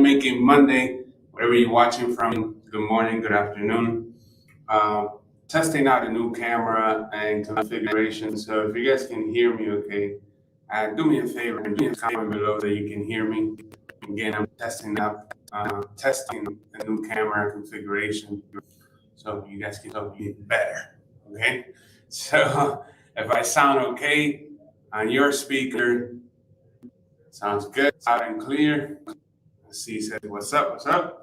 making Monday, wherever you're watching from. Good morning, good afternoon. Testing out a new camera and configuration. So if you guys can hear me okay, do me a favor and leave a comment below that you can hear me. Again, I'm testing a new camera configuration so you guys can help me better. Okay? So if I sound okay on your speaker, sounds good, loud and clear. Let's see, said, what's up? What's up?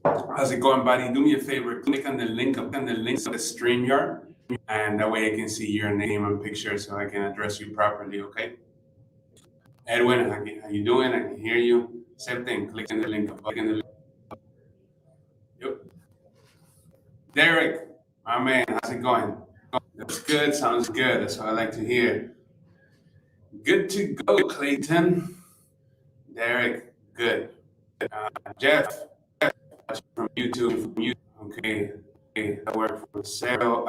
How's it going, buddy? Do me a favor, click on the link of the StreamYard, and that way I can see your name and picture so I can address you properly, okay? Edwin, how you doing? I can hear you. Same thing, click on the link. Yep. Derek, my man, how's it going? Looks good, sounds good. That's what I like to hear. Good to go, Clayton. Derek, good. Jeff, from YouTube. Okay, I work for Sale.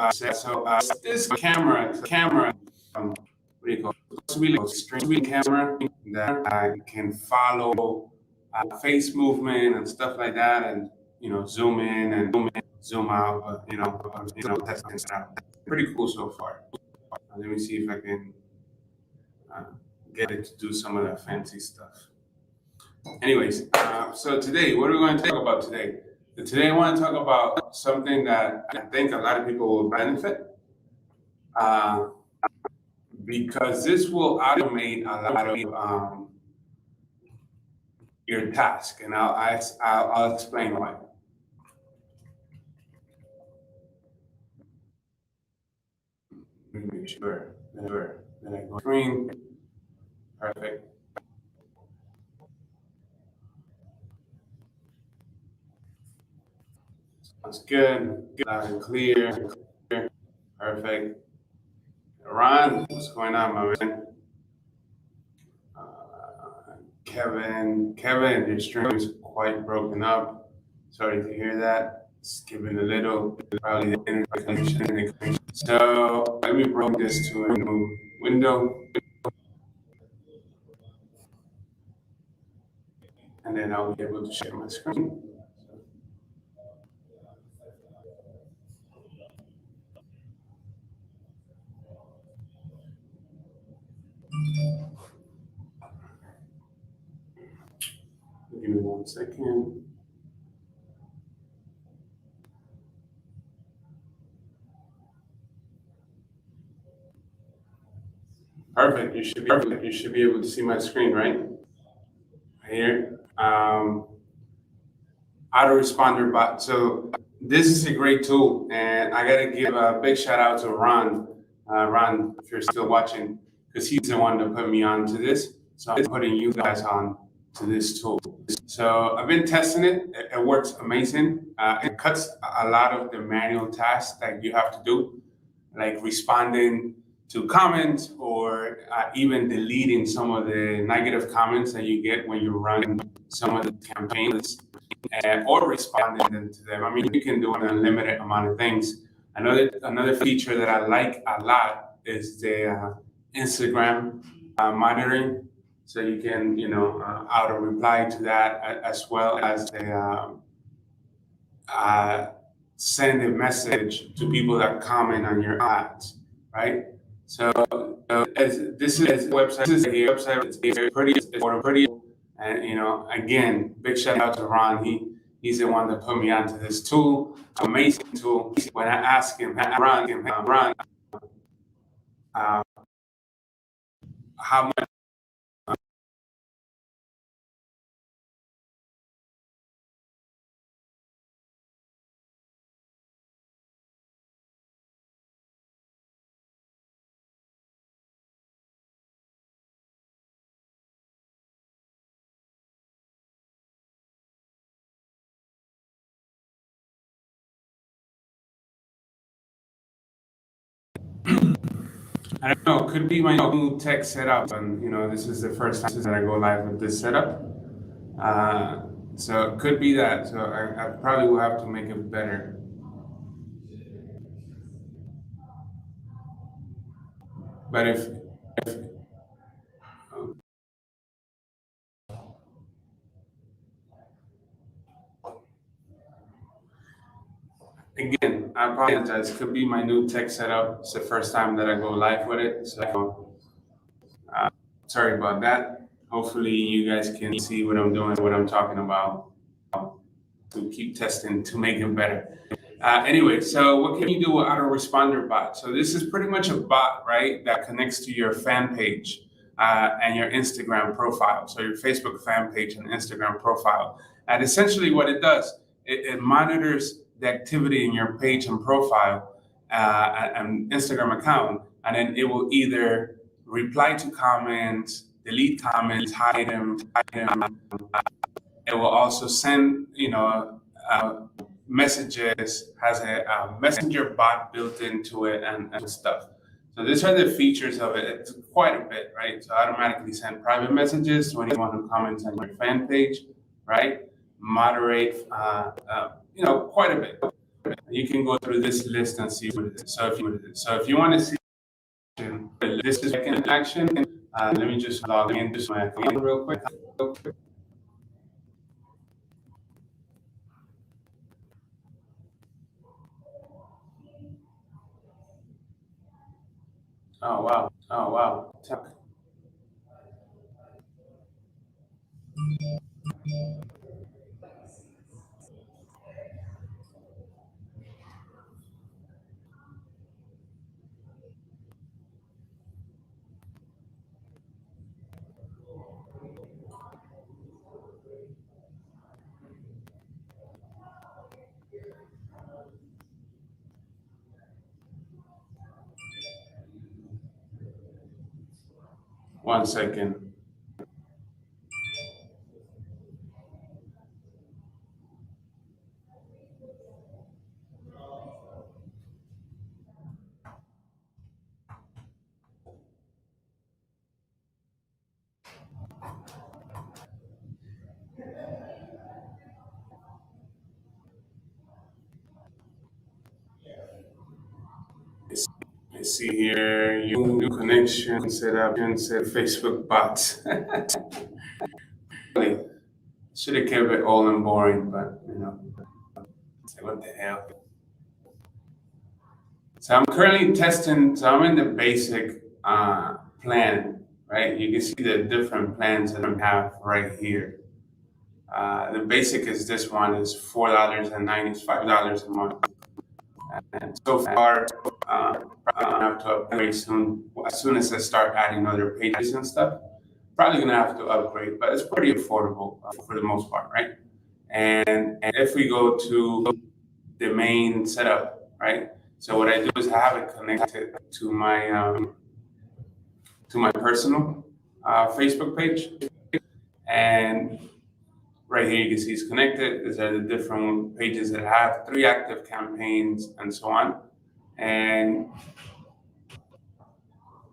This camera, what do you call it? It's really a streaming camera that I can follow face movement and stuff like that, and zoom in and zoom out. But testing it out. Pretty cool so far. Let me see if I can uh, get it to do some of that fancy stuff. Anyways, so today, what are we going to talk about today? Today, I want to talk about something that I think a lot of people will benefit because this will automate a lot of your task, and I'll explain why. Make sure that I go screen. Perfect. Sounds good. Loud and clear. Perfect. Ron, what's going on, my man? Kevin, your stream is quite broken up. Sorry to hear that. Skipping a little, probably the internet connection. So let me bring this to a new window. And then I'll be able to share my screen. Give me 1 second. Perfect. You should be able to see my screen, right? Right here. Autoresponder bot. So this is a great tool, and I gotta give a big shout out to Ron. Ron, if you're still watching, because he's the one that put me on to this. So I'm putting you guys on to this tool. So I've been testing it. It works amazing. It cuts a lot of the manual tasks that you have to do, like responding to comments or even deleting some of the negative comments that you get when you run some of the campaigns or responding to them. I mean, you can do an unlimited amount of things. Another feature that I like a lot is the Instagram monitoring. So you can, auto reply to that as well as the send a message to people that comment on your ads, right? So this is website. This is a website. It's pretty, and again, big shout out to Ron. He's the one that put me onto this tool. Amazing tool. When I ask him, Ron, how much. I don't know. Could be my new tech setup, and this is the first time that I go live with this setup. So it could be that. So I probably will have to make it better. But if Again, I apologize. Could be my new tech setup. It's the first time that I go live with it. So sorry about that. Hopefully you guys can see what I'm doing, what I'm talking about, to keep testing to make it better. Anyway, so what can you do with autoresponder bot? So this is pretty much a bot, right, that connects to your fan page and your Instagram profile. So your Facebook fan page and Instagram profile. And essentially what it does, it monitors the activity in your page and profile and Instagram account, and then it will either reply to comments, delete comments, hide them. It will also send, messages, has a messenger bot built into it and stuff. So these are the features of it. It's quite a bit, right? So automatically send private messages to anyone who comments on your fan page, right? Moderate, quite a bit. You can go through this list and see what it is. So if you want to see this is in action, let me just log into my account real quick. Oh wow! Oh wow! 1 second. I see here new connection set up and set Facebook bots. Should have kept it all and boring, but what the hell. So I'm currently testing. So I'm in the basic plan, right? You can see the different plans that I have right here. The basic is this one is $4.95 a month. And so far, probably gonna have to upgrade soon. As soon as I start adding other pages and stuff, probably gonna have to upgrade. But it's pretty affordable for the most part, right? And if we go to the main setup, right? So what I do is I have it connected to my personal Facebook page, and right here you can see it's connected. These are the different pages that have 3 active campaigns and so on. And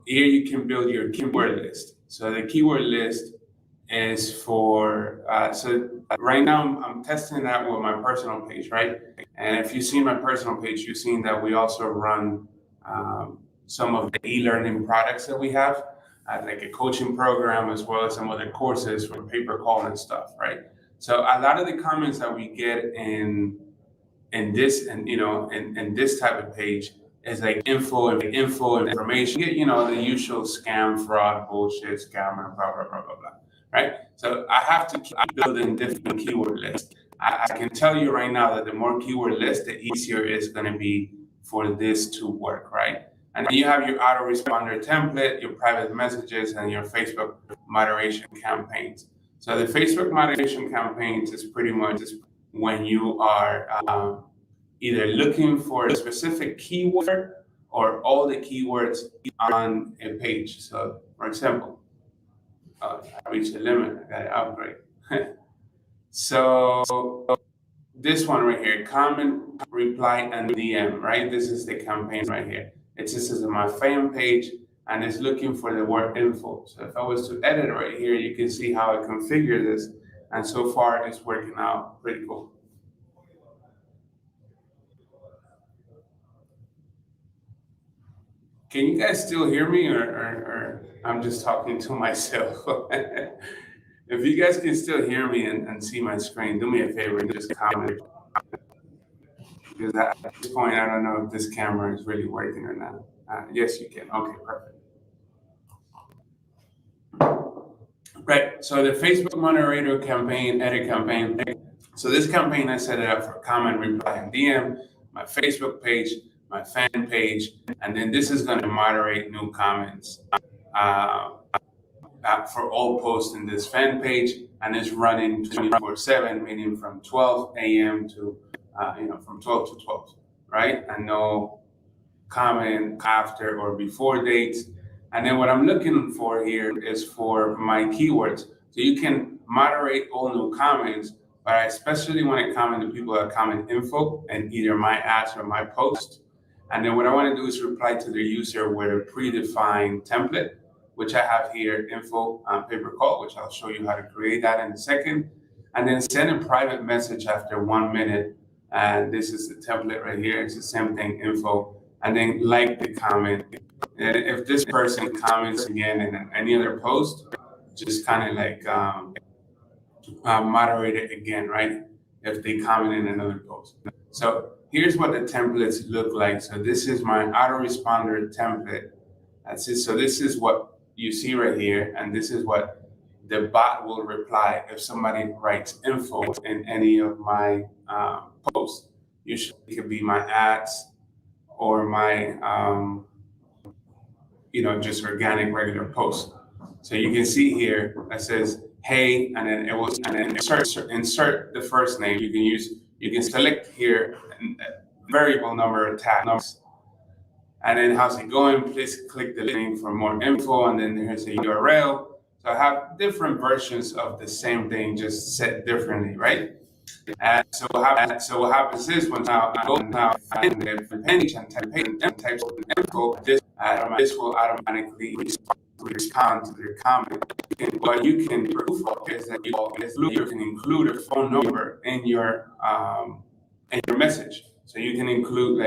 here you can build your keyword list. So the keyword list is for, so right now I'm testing that with my personal page, right? And if you've seen my personal page, you've seen that we also run some of the e-learning products that we have, like a coaching program, as well as some other courses for pay-per-call and stuff, right? So a lot of the comments that we get in this and in this type of page is like info and information. The usual scam, fraud, bullshit, scammer, blah blah blah blah blah. Right? So I have to keep building different keyword lists. I can tell you right now that the more keyword lists, the easier it's going to be for this to work, right? And then you have your autoresponder template, your private messages, and your Facebook moderation campaigns. So the Facebook moderation campaigns is pretty much when you are either looking for a specific keyword or all the keywords on a page. So, for example, I reached a limit, I got to upgrade. So this one right here, comment, reply, and DM, right? This is the campaign right here. It just says on my fan page, and it's looking for the word info. So if I was to edit right here, you can see how I configure this. And so far, it's working out pretty cool. Can you guys still hear me, or I'm just talking to myself? If you guys can still hear me and see my screen, do me a favor and just comment. because at this point, I don't know if this camera is really working or not. Yes, you can. Okay, perfect. Right. So the Facebook moderator campaign, edit campaign. So this campaign, I set it up for comment, reply, and DM, my Facebook page, my fan page, and then this is going to moderate new comments uh, for all posts in this fan page, and it's running 24/7, meaning from 12 a.m. to from 12 to 12, right? And no comment after or before dates. And then what I'm looking for here is for my keywords. So you can moderate all new comments, but I especially want to comment to people that comment info and either my ads or my post. And then what I want to do is reply to the user with a predefined template, which I have here, info pay per call, which I'll show you how to create that in a second. And then send a private message after 1 minute. And this is the template right here. It's the same thing, info. And then like the comment. And if this person comments again in any other post, just kind of like moderate it again, right? If they comment in another post. So here's what the templates look like. So this is my autoresponder template. That's it. So this is what you see right here, and this is what the bot will reply if somebody writes info in any of my posts. Usually it could be my ads or my just organic regular posts. So you can see here that says hey, and then it will insert the first name. You can select here a variable number of tags. And then how's it going? Please click the link for more info. And then here's a URL. So I have different versions of the same thing, just set differently, right? And so what happens is when I go now find the page and type info, this will automatically respond to their comment. What you can prove is that you can include a phone number in your message. So you can include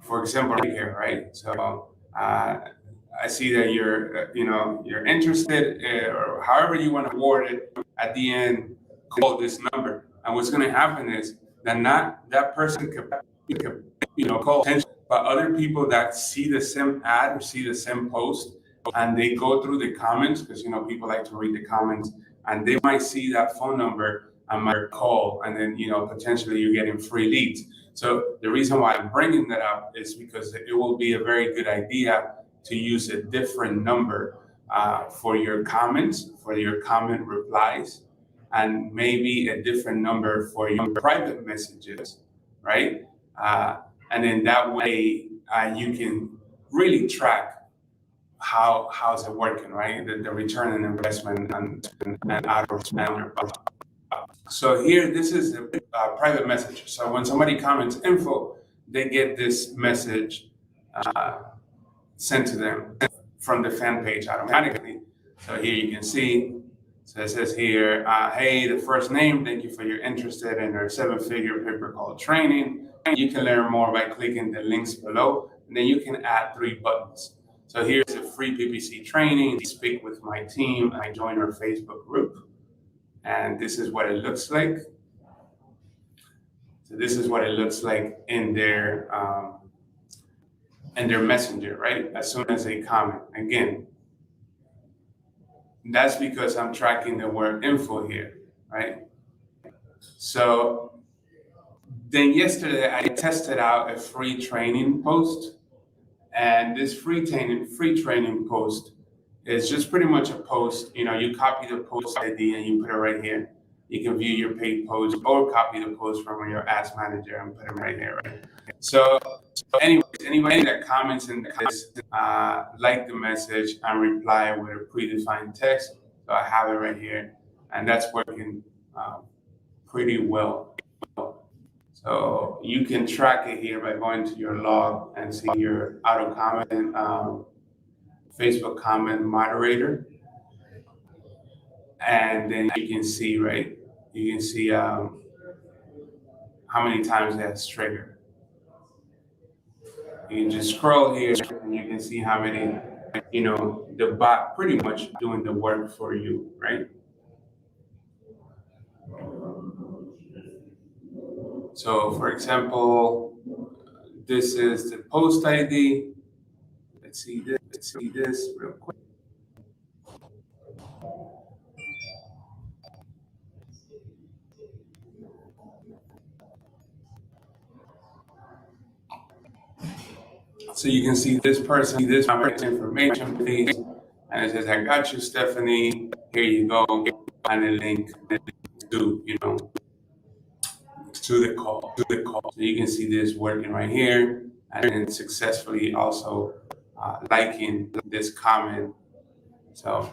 for example right here, right? So I see that you're interested or however you want to word it. At the end, call this number, and what's going to happen is that not that person could call attention, but other people that see the same ad or see the same post, and they go through the comments because people like to read the comments, and they might see that phone number and might call, and then potentially you're getting free leads. So the reason why I'm bringing that up is because it will be a very good idea to use a different number for your comments, for your comment replies, and maybe a different number for your private messages, right? And then that way you can really track how's it working, right? The return on investment and out of spend. So here, this is a private message. So when somebody comments info, they get this message sent to them from the fan page automatically. So here you can see, so it says here, hey, the first name, thank you for your interest in our 7-figure pay-per-call training. You can learn more by clicking the links below, and then you can add 3 buttons. So here's a free PPC training, speak with my team, I join our Facebook group. And this is what it looks like. So this is what it looks like in their messenger, right? As soon as they comment. Again, that's because I'm tracking the word info here, right? So then yesterday I tested out a free training post, and this free training post is just pretty much a post. You copy the post ID and you put it right here. You can view your paid post or copy the post from your ads manager and put it right here, right? So anyways, anybody that comments in this, like the message and reply with a predefined text. So I have it right here, and that's working pretty well. So you can track it here by going to your log and see your auto comment, Facebook comment moderator. And then you can see, right? You can see how many times that's triggered. You can just scroll here and you can see how many, the bot pretty much doing the work for you, right? So for example, this is the post ID. Let's see this real quick. So you can see this person, this information, please. And it says, I got you, Stephanie. Here you go. And a link to, to the call. So you can see this working right here. And then successfully also liking this comment. So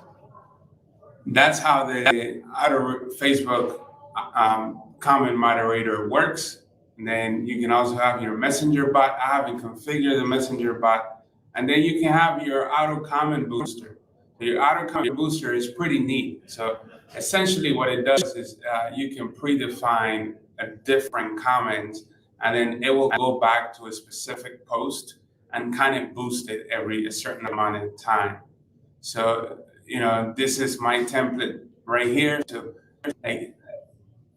that's how the auto Facebook comment moderator works. And then you can also have your messenger bot. I haven't configured the messenger bot. And then you can have your auto comment booster. Your auto comment booster is pretty neat. So essentially what it does is you can predefine a different comment, and then it will go back to a specific post and kind of boost it every a certain amount of time. So, this is my template right here. So, like,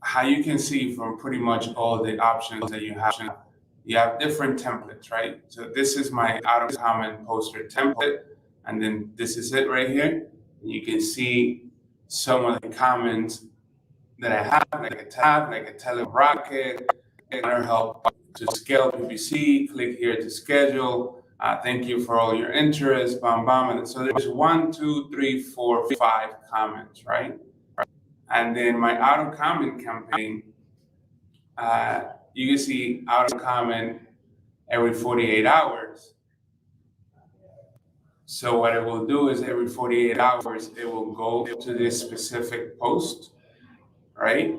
how you can see from pretty much all the options that you have different templates, right? So this is my auto comment poster template, and then this is it right here. You can see some of the comments that I have, like a tab, like a telerocket, or help to scale PPC. Click here to schedule. Thank you for all your interest. Bam, bam. And so there's 1, 2, 3, 4, 5 comments, right? And then my auto comment campaign, you can see auto comment every 48 hours. So what it will do is every 48 hours, it will go to this specific post, right?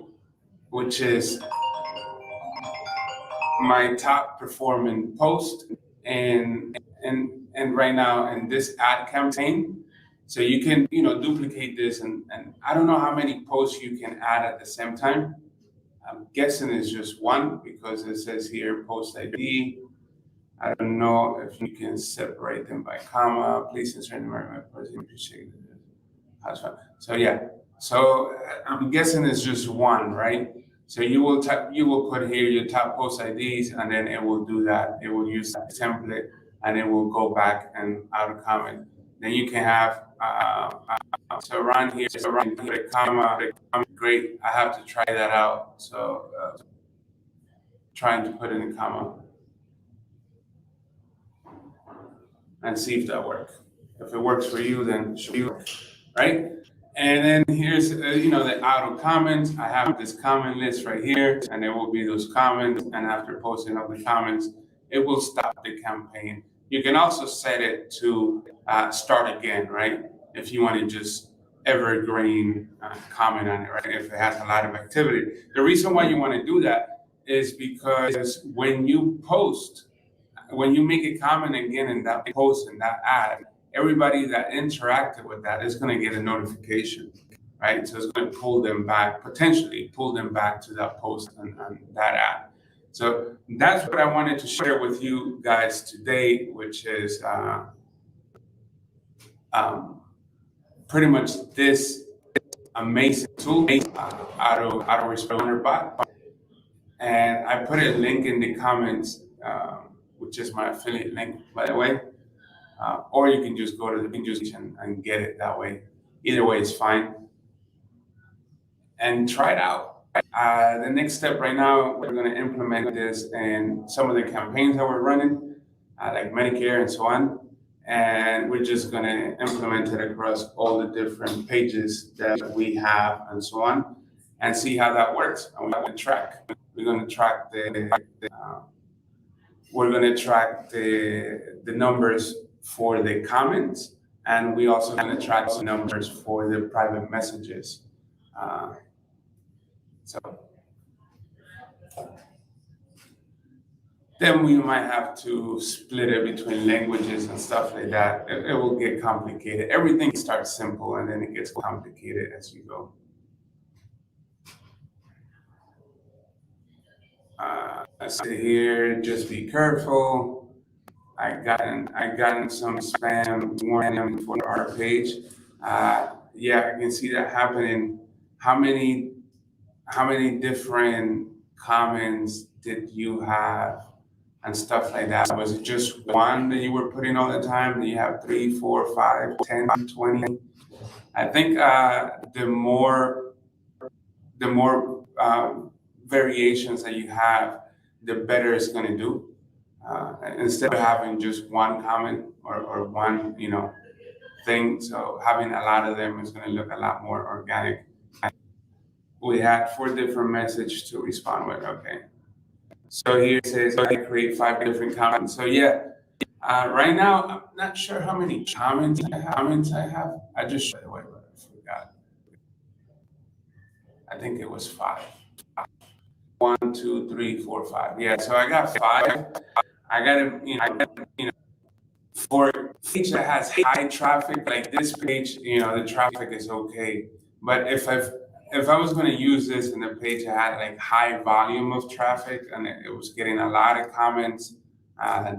Which is my top performing post and right now in this ad campaign. So you can, duplicate this and I don't know how many posts you can add at the same time. I'm guessing it's just one because it says here post ID. I don't know if you can separate them by comma. Please insert my post. Appreciate it. So yeah. So I'm guessing it's just one, right? So you will put here your top post IDs, and then it will do that. It will use that template, and it will go back and auto comment. Then you can have so around here, a comma. Great. I have to try that out. So trying to put in a comma and see if that works. If it works for you, then it should be work, right? And then here's, the auto comments. I have this comment list right here, and there will be those comments. And after posting of the comments, it will stop the campaign. You can also set it to start again, right? If you want to just evergreen comment on it, right? If it has a lot of activity. The reason why you want to do that is because when you make a comment again in that post, in that ad, everybody that interacted with that is going to get a notification, right? So it's going to potentially pull them back to that post and that ad. So that's what I wanted to share with you guys today, which is pretty much this amazing tool, auto responder bot. And I put a link in the comments, which is my affiliate link, by the way. Or you can just go to the page and get it that way. Either way is fine. And try it out. The next step right now, we're going to implement this in some of the campaigns that we're running, like Medicare and so on. And we're just going to implement it across all the different pages that we have and so on, and see how that works. And we're going to track. We're going to track the numbers for the comments, and we also going to track the numbers for the private messages. So then we might have to split it between languages and stuff like that. It will get complicated. Everything starts simple and then it gets complicated as you go. Let's see here, just be careful. I gotten some spam warning for our page. Yeah, I can see that happening. How many different comments did you have and stuff like that? Was it just one that you were putting all the time? Do you have 3, 4, 5, 10, 20? I think the more variations that you have, the better it's going to do. Instead of having just one comment or one, thing. So having a lot of them is going to look a lot more organic. We had 4 different messages to respond with. Okay. So here it says I create 5 different comments. So yeah, right now I'm not sure how many comments I have. I just wait, I forgot. I think it was 5. 1, 2, 3, 4, 5. Yeah, so I got 5. I got to, for a page that has high traffic, like this page, the traffic is okay. But if I was going to use this in a page that had like high volume of traffic and it was getting a lot of comments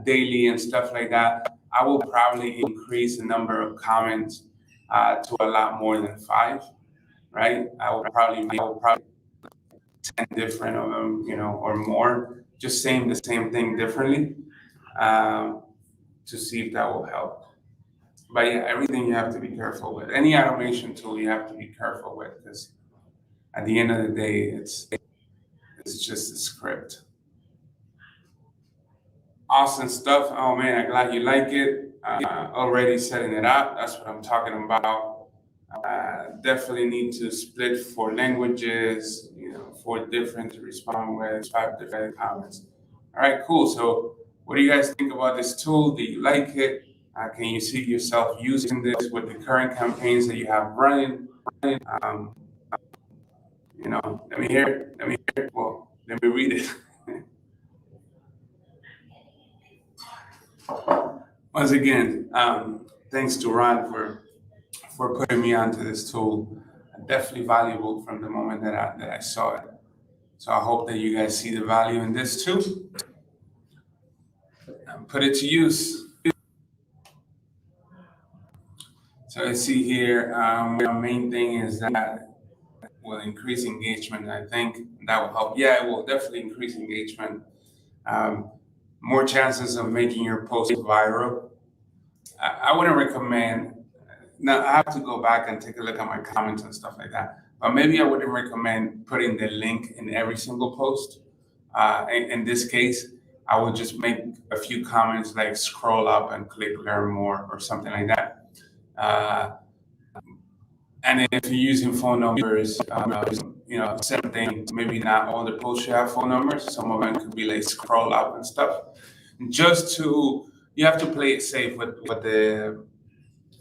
daily and stuff like that, I will probably increase the number of comments to a lot more than 5, right? I will probably 10 different of them, or more, just saying the same thing differently to see if that will help. But yeah, everything you have to be careful with. Any automation tool you have to be careful with because at the end of the day, it's just a script. Awesome stuff. Oh man, I'm glad you like it. Already setting it up. That's what I'm talking about. Definitely need to split 4 languages, 4 different to respond with, 5 different comments. All right, cool. So what do you guys think about this tool? Do you like it? Can you see yourself using this with the current campaigns that you have running? Um, let me hear it. Well, let me read it. Once again, thanks to Ron for putting me onto this tool. Definitely valuable from the moment that I saw it. So I hope that you guys see the value in this too. And put it to use. So I see here, the main thing is that will increase engagement. I think that will help. Yeah, it will definitely increase engagement. More chances of making your post viral. I wouldn't recommend. Now I have to go back and take a look at my comments and stuff like that. But maybe I wouldn't recommend putting the link in every single post. In this case, I would just make a few comments like scroll up and click learn more or something like that. And if you're using phone numbers, same thing. Maybe not all the posts should have phone numbers. Some of them could be like scroll up and stuff. You have to play it safe with the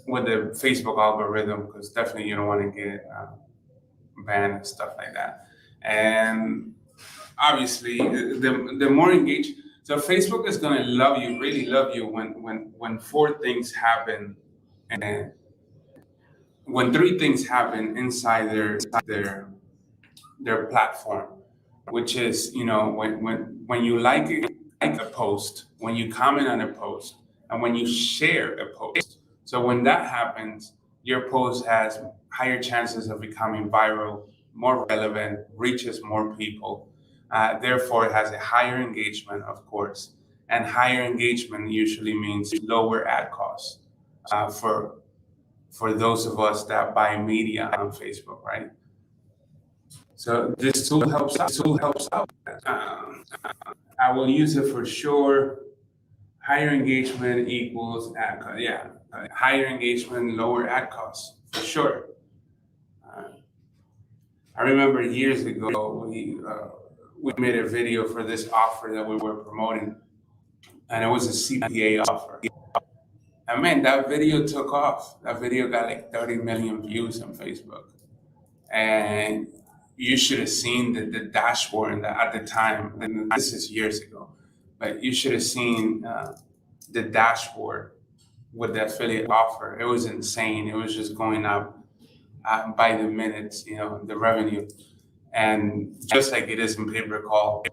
Facebook algorithm because definitely you don't want to get banned and stuff like that. And obviously, the more engaged, so Facebook is going to really love you when 4 things happen, and when 3 things happen inside their platform, which is when you like a post, when you comment on a post, and when you share a post. So when that happens, your post has higher chances of becoming viral, more relevant, reaches more people. Therefore, it has a higher engagement, of course, and higher engagement usually means lower ad costs for those of us that buy media on Facebook, right? So this tool helps out. I will use it for sure. Higher engagement equals ad cost. Yeah, higher engagement, lower ad costs for sure. I remember years ago we made a video for this offer that we were promoting, and it was a CPA offer. And man, that video took off. That video got like 30 million views on Facebook. And you should have seen the dashboard at the time. And this is years ago, but you should have seen the dashboard with the affiliate offer. It was insane. It was just going up by the minutes, the revenue. And just like it is in pay-per-call.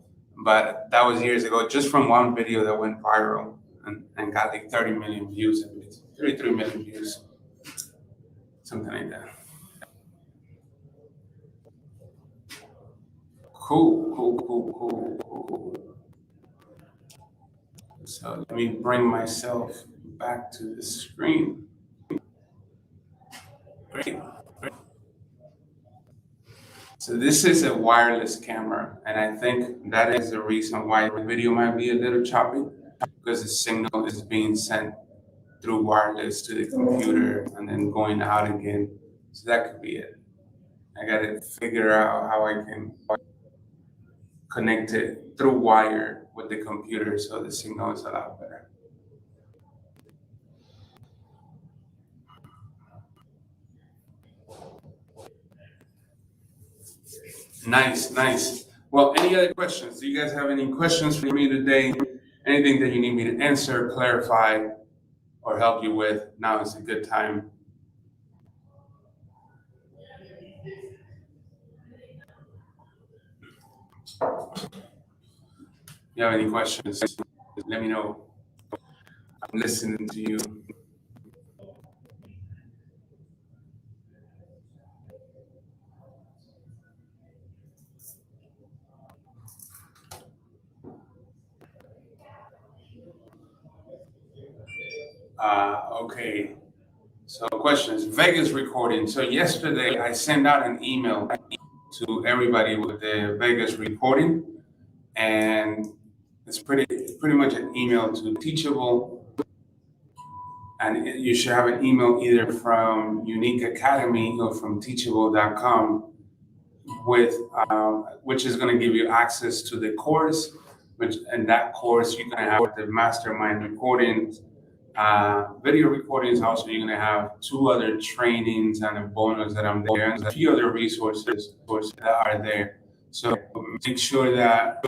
But that was years ago, just from one video that went viral and got like 30 million views, 33 million views, something like that. Cool. So let me bring myself back to the screen. Great. So this is a wireless camera, and I think that is the reason why the video might be a little choppy, because the signal is being sent through wireless to the computer and then going out again. So that could be it. I gotta figure out how I can connect it through wire with the computer so the signal is a lot better. Nice. Well, any other questions? Do you guys have any questions for me today? Anything that you need me to answer, clarify, or help you with? Now is a good time. If you have any questions, let me know. I'm listening to you. Okay. So questions. Vegas recording. So yesterday I sent out an email to everybody with the Vegas recording, and it's pretty much an email to Teachable, and you should have an email either from Unique Academy or from Teachable.com which is going to give you access to the course, and that course you're going to have the mastermind recordings, video recordings. Also, you're going to have 2 other trainings and a bonus that I'm there, and a few other resources that are there. So make sure that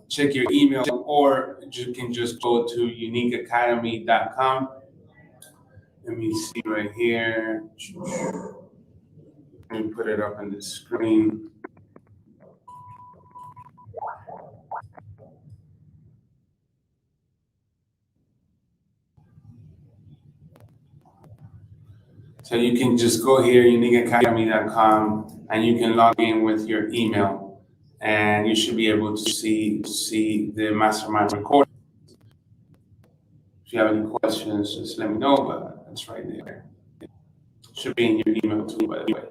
check your email, or you can just go to uniqueacademy.com. Let me see right here. Let me put it up on the screen. So you can just go here, uniqueacademy.com, and you can log in with your email, and you should be able to see the mastermind recording. If you have any questions, just let me know, but it's right there. It should be in your email too, by the way.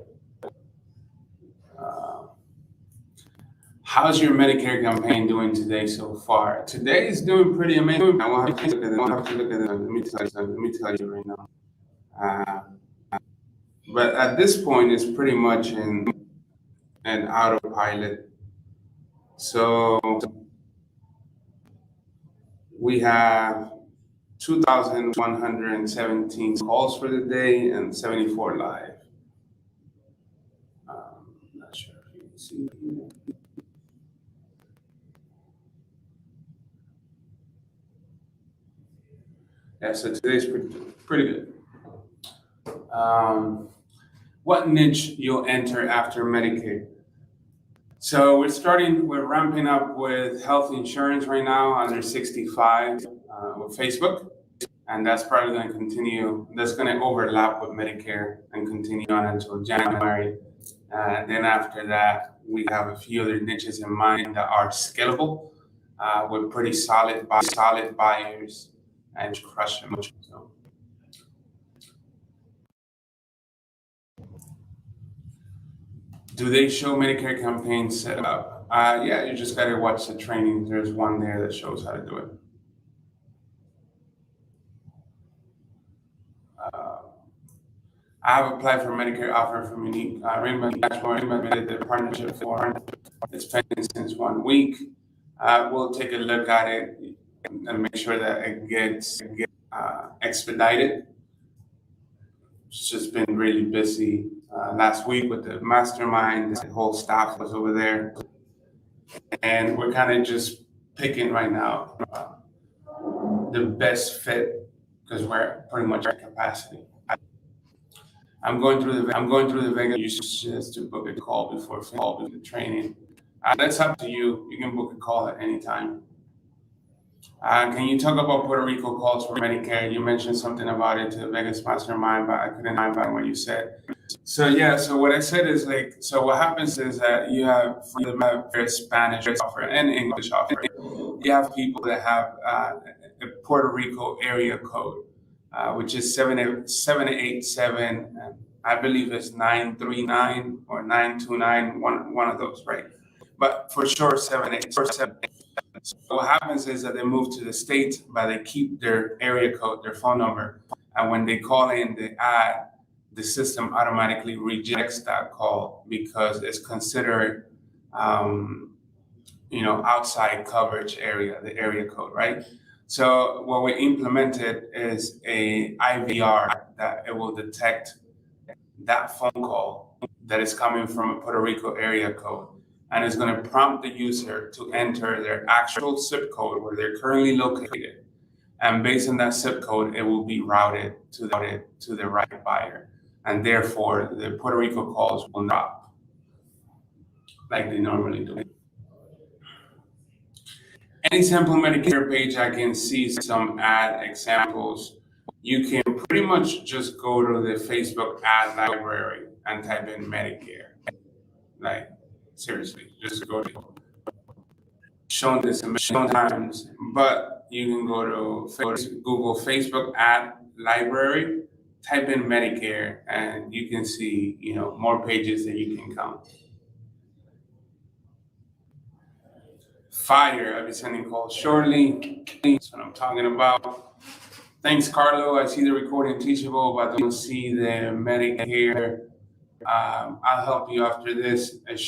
How's your Medicare campaign doing today so far? Today is doing pretty amazing. I will have to look at it. Let me tell you right now. But at this point, it's pretty much in an autopilot. So we have 2,117 calls for the day and 74 live. Not sure if you can see here. Yeah, so today's pretty good. What niche you'll enter after Medicaid? So we're ramping up with health insurance right now under 65 with Facebook, and that's probably going to continue. That's going to overlap with Medicare and continue on until January. And then after that, we have a few other niches in mind that are scalable with pretty solid buyers and crush them. So. Do they show Medicare campaigns set up? Yeah, you just got to watch the training. There's one there that shows how to do it. I have applied for Medicare offer from Unique. Raymond Dashboard submitted the partnership form. It's pending since 1 week. We'll take a look at it and make sure that it gets expedited. It's just been really busy. Last week with the mastermind, the whole staff was over there. And we're kind of just picking right now the best fit, because we're pretty much at capacity. I'm going through the Vegas. You suggest to book a call before the training. That's up to you. You can book a call at any time. Can you talk about Puerto Rico calls for Medicare? You mentioned something about it to the Vegas Mastermind, but I couldn't find what you said. So yeah, so what I said is like, so what happens is that you have Spanish offer and English offer. You have people that have a Puerto Rico area code, which is 787. I believe it's 939 or 929, one of those, right? But for sure, 787. So what happens is that they move to the States, but they keep their area code, their phone number. And when they call in the ad, the system automatically rejects that call because it's considered, outside coverage area, the area code, right? So what we implemented is a IVR that it will detect that phone call that is coming from a Puerto Rico area code. And it's going to prompt the user to enter their actual zip code where they're currently located. And based on that zip code, it will be routed to the right buyer. And therefore, the Puerto Rico calls will not like they normally do. Any sample Medicare page, I can see some ad examples. You can pretty much just go to the Facebook ad library and type in Medicare. Like, seriously, just go to shown this a million times, but you can go to Google Facebook ad library, type in Medicare, and you can see, more pages than you can count. Fire, I'll be sending calls shortly. That's what I'm talking about. Thanks, Carlo. I see the recording teachable, but I don't see the Medicare. I'll help you after this. It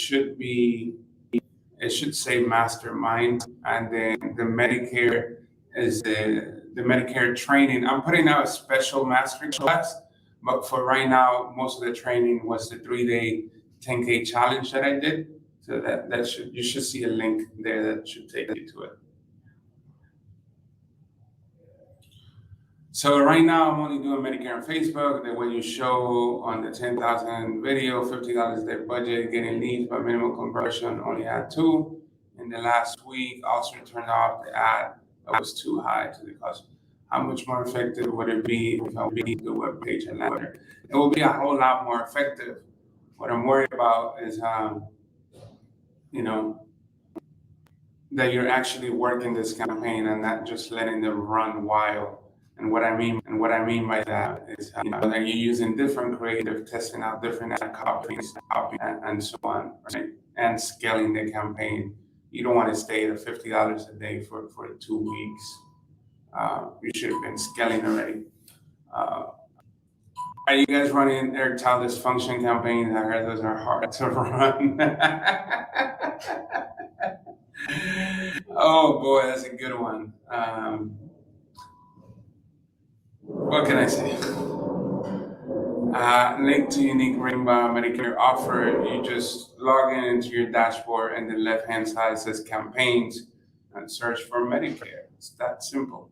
should say mastermind, and then the Medicare is the Medicare training. I'm putting out a special masterclass, but for right now, most of the training was the 3-day 10K challenge that I did. So you should see a link there that should take you to it. So right now I'm only doing Medicare on Facebook. The way you show on the 10,000 video, $50 their budget, getting leads by minimal conversion, only had 2. In the last week, also turned off the ad that was too high to the cost. How much more effective would it be if I would be the web page and later? It will be a whole lot more effective. What I'm worried about is that you're actually working this campaign and not just letting them run wild. And what I mean by that is that you're using different creative, testing out different ad copies, and so on, right? And scaling the campaign. You don't want to stay at $50 a day for 2 weeks. You should have been scaling already. Are you guys running erectile dysfunction campaigns? I heard those are hard to run. Oh boy, that's a good one. What can I say? Link to unique ring Medicare offer. You just log in into your dashboard, and the left-hand side says campaigns, and search for Medicare. It's that simple.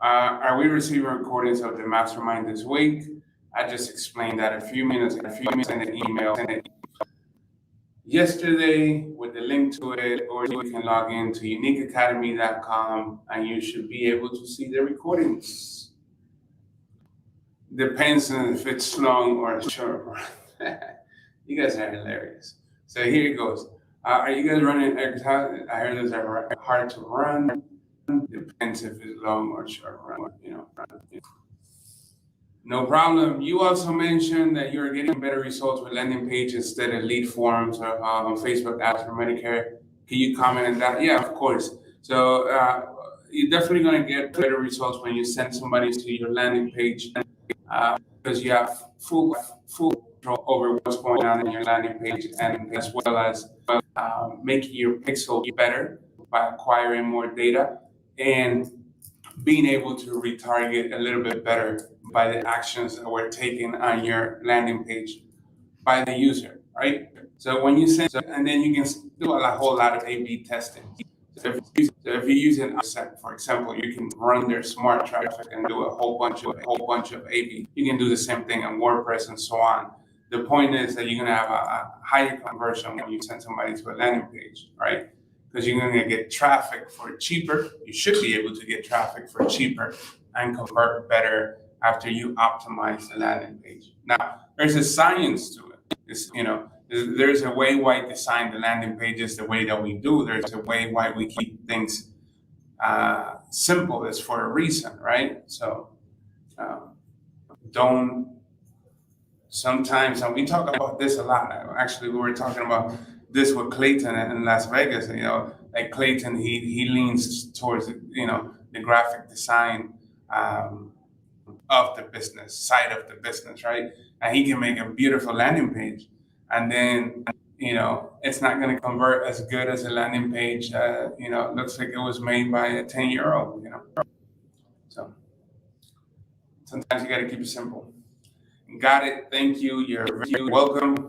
Are we receiving recordings of the mastermind this week? I just explained that a few minutes in the email yesterday with the link to it, or you can log in to uniqueacademy.com and you should be able to see the recordings. Depends on if it's long or short. You guys are hilarious. So here it goes. Are you guys running erectile? I heard those are hard to run. Depends if it's long or short run, No problem. You also mentioned that you're getting better results with landing pages instead of lead forms or on Facebook ads for Medicare. Can you comment on that? Yeah, of course. So you're definitely going to get better results when you send somebody to your landing page because you have full control over what's going on in your landing page, and as well as making your pixel better by acquiring more data and being able to retarget a little bit better by the actions that were taken on your landing page by the user, right? So when you send, and then you can do a whole lot of A/B testing. So if you're using, for example, you can run their smart traffic and do a whole bunch of A/B. You can do the same thing on WordPress and so on. The point is that you're going to have a higher conversion when you send somebody to a landing page, right? Because you're going to get traffic for cheaper. You should be able to get traffic for cheaper and convert better after you optimize the landing page. Now, there's a science to it. There's a way why we design the landing pages the way that we do. There's a way why we keep things simple. It's for a reason, right? So don't sometimes, and we talk about this a lot. Actually, we were talking about this with Clayton in Las Vegas. Like Clayton, he leans towards the graphic design of the business side of the business, right? And he can make a beautiful landing page, and then it's not going to convert as good as a landing page. Looks like it was made by a 10-year-old. So sometimes you got to keep it simple. Got it. Thank you. You're very welcome.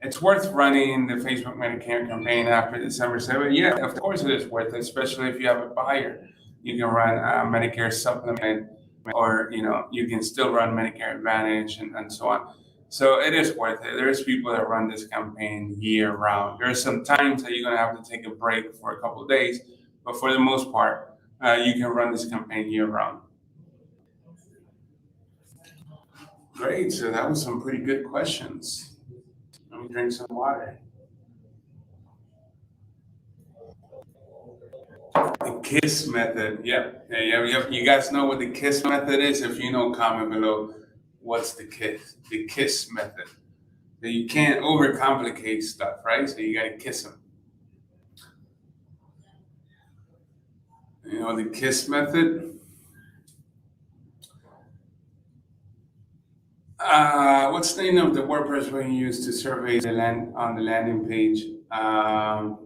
It's worth running the Facebook Medicare campaign after December 7th. Yeah, of course it is worth it, especially if you have a buyer. You can run a Medicare supplement, or you can still run Medicare Advantage and so on. So it is worth it. There's people that run this campaign year round. There's some times that you're going to have to take a break for a couple of days, but for the most part, you can run this campaign year round. Great. So that was some pretty good questions. Let me drink some water. The KISS method. Yep. You guys know what the KISS method is? If you know, comment below. What's the KISS? The KISS method. So you can't overcomplicate stuff, right? So you got to kiss them. The KISS method. What's the name of the WordPress we use to survey the land on the landing page? I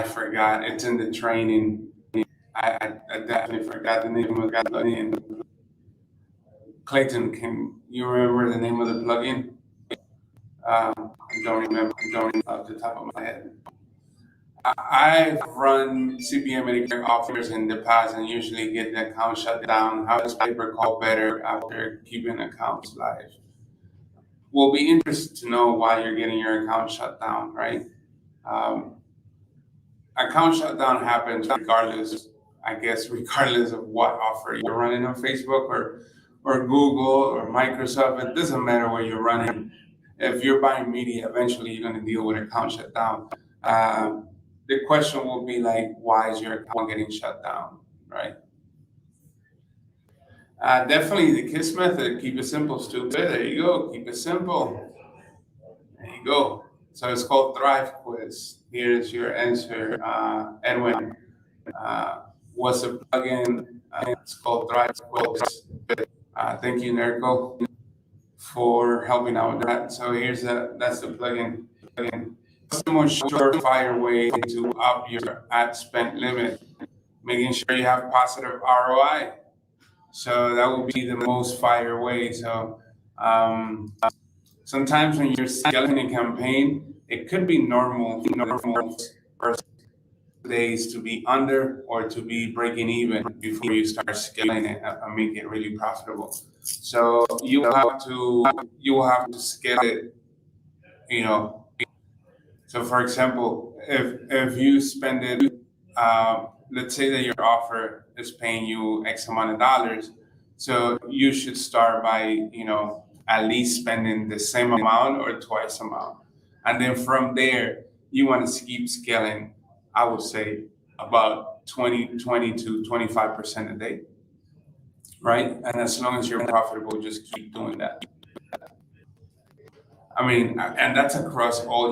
forgot. It's in the training. I definitely forgot the name of the plugin. Clayton, can you remember the name of the plugin? I don't remember. Off the top of my head. I've run CPM Medicare offers in the past and usually get the account shut down. How does pay-per-call better after keeping accounts live? We'll be interested to know why you're getting your account shut down, right? Account shutdown happens regardless of what offer you're running on Facebook or Google or Microsoft. It doesn't matter where you're running. If you're buying media, eventually you're going to deal with account shutdown. The question will be like, why is your account getting shut down, right? Definitely the KISS method. Keep it simple, stupid. There you go. Keep it simple. There you go. So it's called Thrive Quiz. Here's your answer, Edwin. What's the plugin? It's called Thrive Quiz. Thank you, Nerko, for helping out with that. So that's the plugin. What's the most surefire way to up your ad spend limit? Making sure you have positive ROI. So that will be the most fire way. So sometimes when you're scaling a campaign, it could be normal first days to be under or to be breaking even before you start scaling it and make it really profitable. So you will have to scale it. So for example, if you spend it, let's say that your offer is paying you X amount of dollars, so you should start by at least spending the same amount or twice amount, and then from there you want to keep scaling. I would say about 20 to 25% a day, right? And as long as you're profitable, just keep doing that. I mean, and that's across all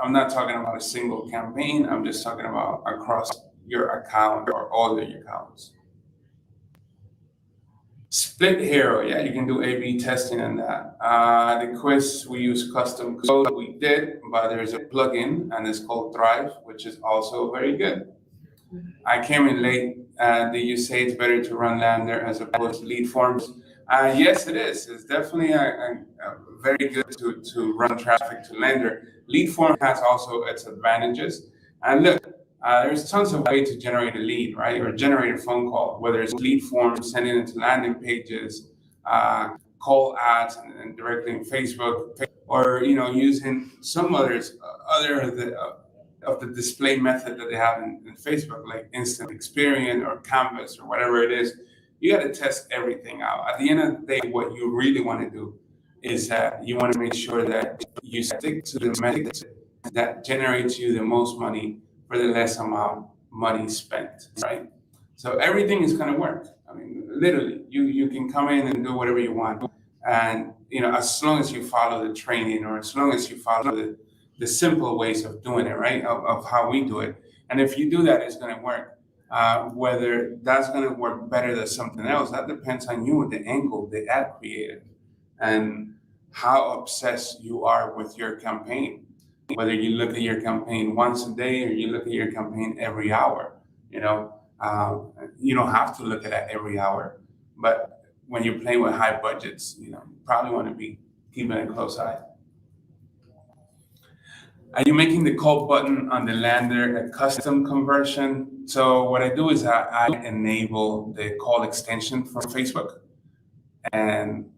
I'm not talking about a single campaign. I'm just talking about across your account or all of your accounts. Split Hero, yeah, you can do A/B testing on that. The quiz, we use custom code. We did, but there's a plugin and it's called Thrive, which is also very good. I came in late. Did you say it's better to run Lander as opposed to lead forms? Yes, it is. It's definitely very good to run traffic to Lander. Lead form has also its advantages. And look, there's tons of ways to generate a lead, right? Or generate a phone call, whether it's lead form, sending it to landing pages, call ads and directly in Facebook, or using some other of the display method that they have in Facebook, like Instant Experience or Canvas or whatever it is. you got to test everything out. At the end of the day, what you really want to do is that you want to make sure that you stick to the method that generates you the most money for the less amount of money spent, right? So everything is going to work. I mean, literally, you can come in and do whatever you want, and as long as you follow the training, or as long as you follow the simple ways of doing it, right? Of how we do it, and if you do that, it's going to work. Whether that's going to work better than something else, that depends on you, the angle, the ad creative, and how obsessed you are with your campaign. Whether you look at your campaign once a day or you look at your campaign every hour, you know, you don't have to look at it every hour. But when you're playing with high budgets, you probably want to be keeping a close eye. Are you making the call button on the lander a custom conversion? So what I do is I enable the call extension from Facebook, and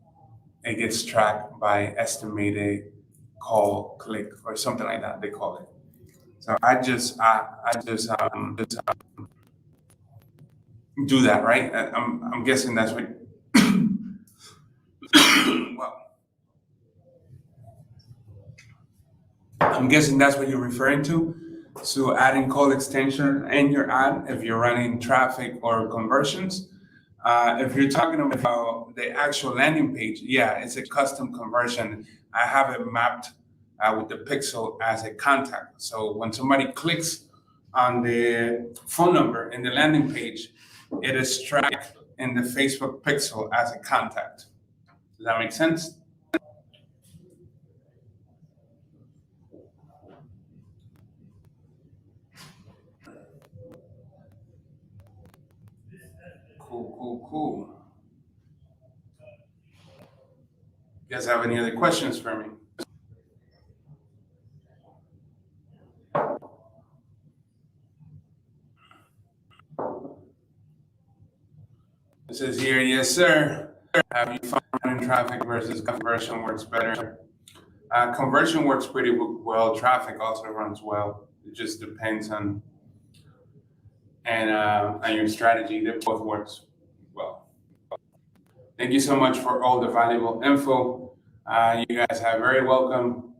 it gets tracked by estimated call click or something like that they call it. So I just do that, right? I'm guessing that's what. Well, I'm guessing that's what you're referring to. So adding call extension in your ad if you're running traffic or conversions. If you're talking about the actual landing page, yeah, it's a custom conversion. I have it mapped with the pixel as a contact. So when somebody clicks on the phone number in the landing page, it is tracked in the Facebook pixel as a contact. Does that make sense? Cool, cool, cool. You guys have any other questions for me? It says here, yes, sir. Have you found traffic versus conversion works better? Conversion works pretty well. Traffic also runs well. It just depends on your strategy. That both works well. Thank you so much for all the valuable info. You guys are very welcome.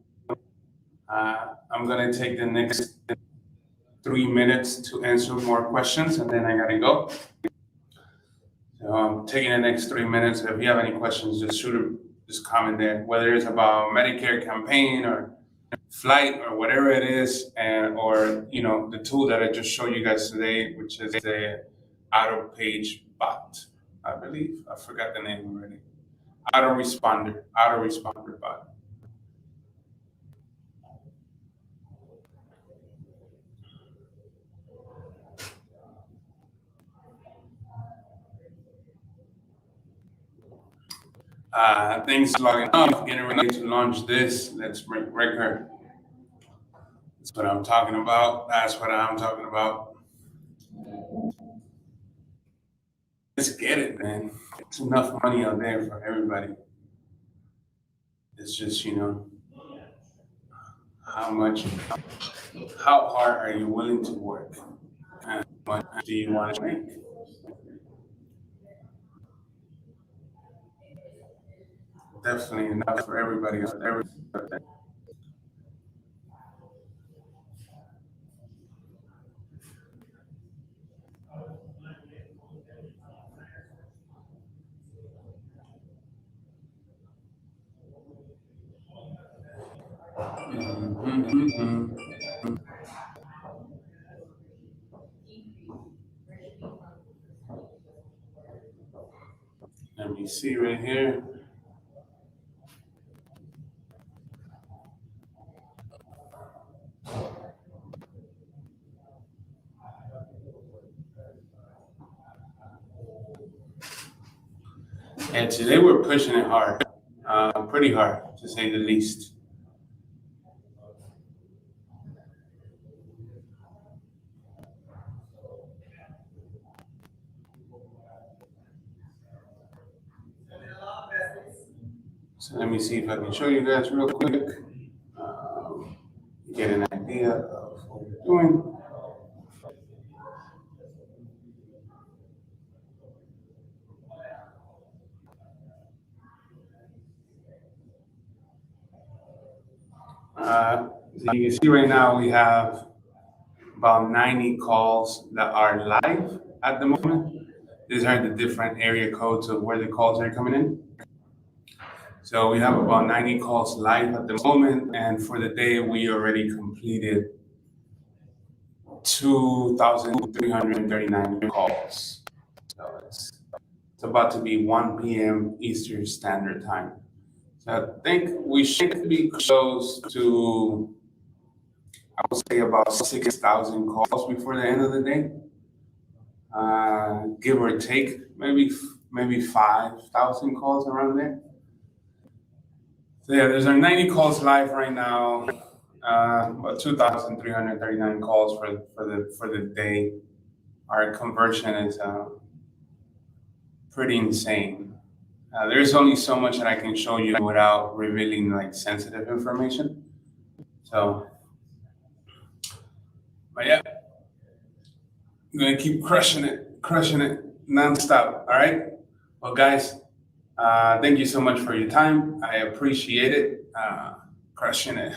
I'm gonna take the next 3 minutes to answer more questions, and then I gotta go. So I'm taking the next 3 minutes. If you have any questions, just comment there. Whether it's about Medicare campaign or flight or whatever it is, or the tool that I just showed you guys today, which is the auto page bot, I believe. I forgot the name already. Autoresponder bot. Things logging off, getting ready to launch this. Let's break record. That's what I'm talking about. That's what I'm talking about. Let's get it, man. It's enough money out there for everybody. It's just, how much, how hard are you willing to work? And how much do you want to make? Definitely enough for everybody out there. Mhm. Let me see right here. And today we're pushing it hard, pretty hard to say the least. So let me see if I can show you guys real quick. Get an idea of what we're doing. So you can see right now we have about 90 calls that are live at the moment. These are the different area codes of where the calls are coming in. So we have about 90 calls live at the moment, and for the day we already completed 2,339 calls. So it's about to be 1 p.m. Eastern Standard Time. So I think we should be close to, I would say, about 6,000 calls before the end of the day. Give or take, maybe 5,000 calls around there. So yeah, there's our 90 calls live right now. About 2,339 calls for the day. Our conversion is pretty insane. There's only so much that I can show you without revealing like sensitive information. So, but yeah, I'm gonna keep crushing it nonstop. All right. Well, guys, thank you so much for your time. I appreciate it. Crushing it.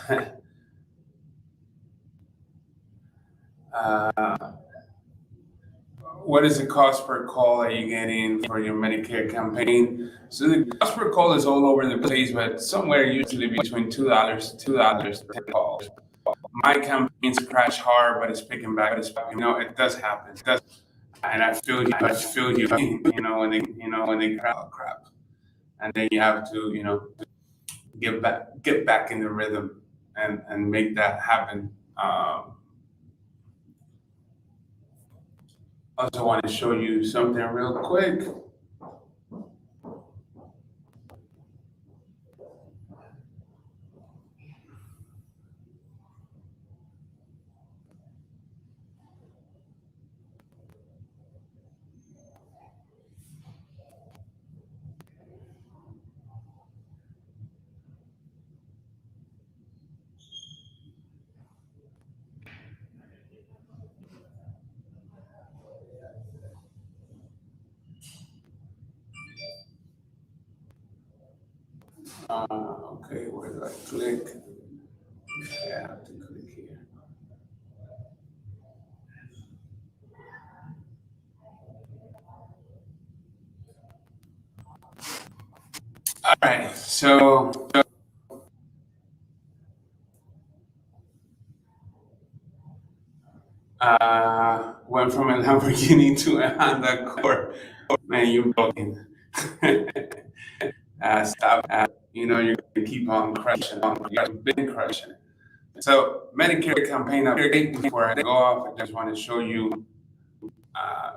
What is the cost per call are you getting for your Medicare campaign? So the cost per call is all over the place, but somewhere usually between $2 to $10 calls. My campaigns crash hard, but it's picking back. It does happen. It does, and I feel you. When they crap, and then you have to, get back in the rhythm and make that happen. Also want to show you something real quick. Okay, where do I click? Okay, I have to click here. All right, so went from a Lamborghini to a Honda Accord. Man, you're broken. Stop. You're gonna keep on crushing. You've been crushing. So Medicare campaign update. Before I go off, I just want to show you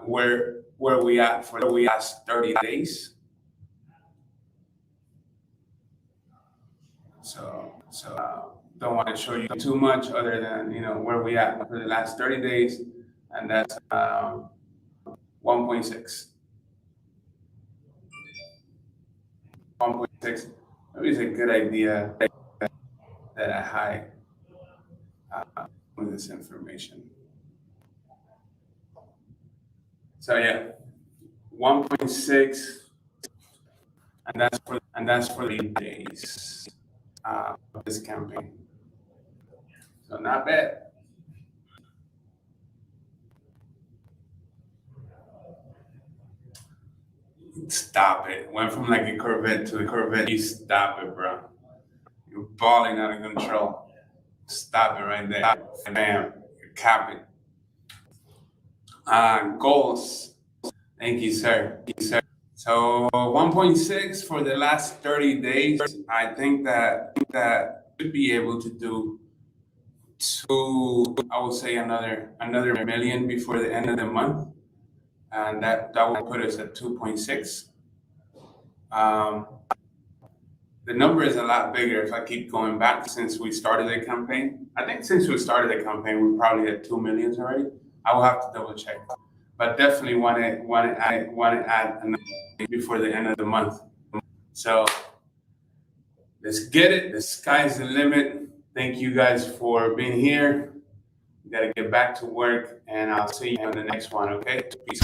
where we at for the last 30 days. So don't want to show you too much other than where we at for the last 30 days, and that's 1.6. 1.6. Maybe it's a good idea that I hide with this information. So yeah, 1.6, and that's for the days of this campaign. So not bad. Stop it. Went from like a Corvette to a Corvette. You stop it, bro. You're balling out of control. Stop it right there. Bam. You're capping. Goals. Thank you, sir. So 1.6 for the last 30 days. I think that should be able to do I would say another million before the end of the month. And that will put us at 2.6. The number is a lot bigger if I keep going back since we started the campaign. I think since we started the campaign, we're probably at 2 million already. I will have to double check, but definitely want to add another before the end of the month. So let's get it. The sky's the limit. Thank you guys for being here. We got to get back to work, and I'll see you on the next one. Okay? Peace.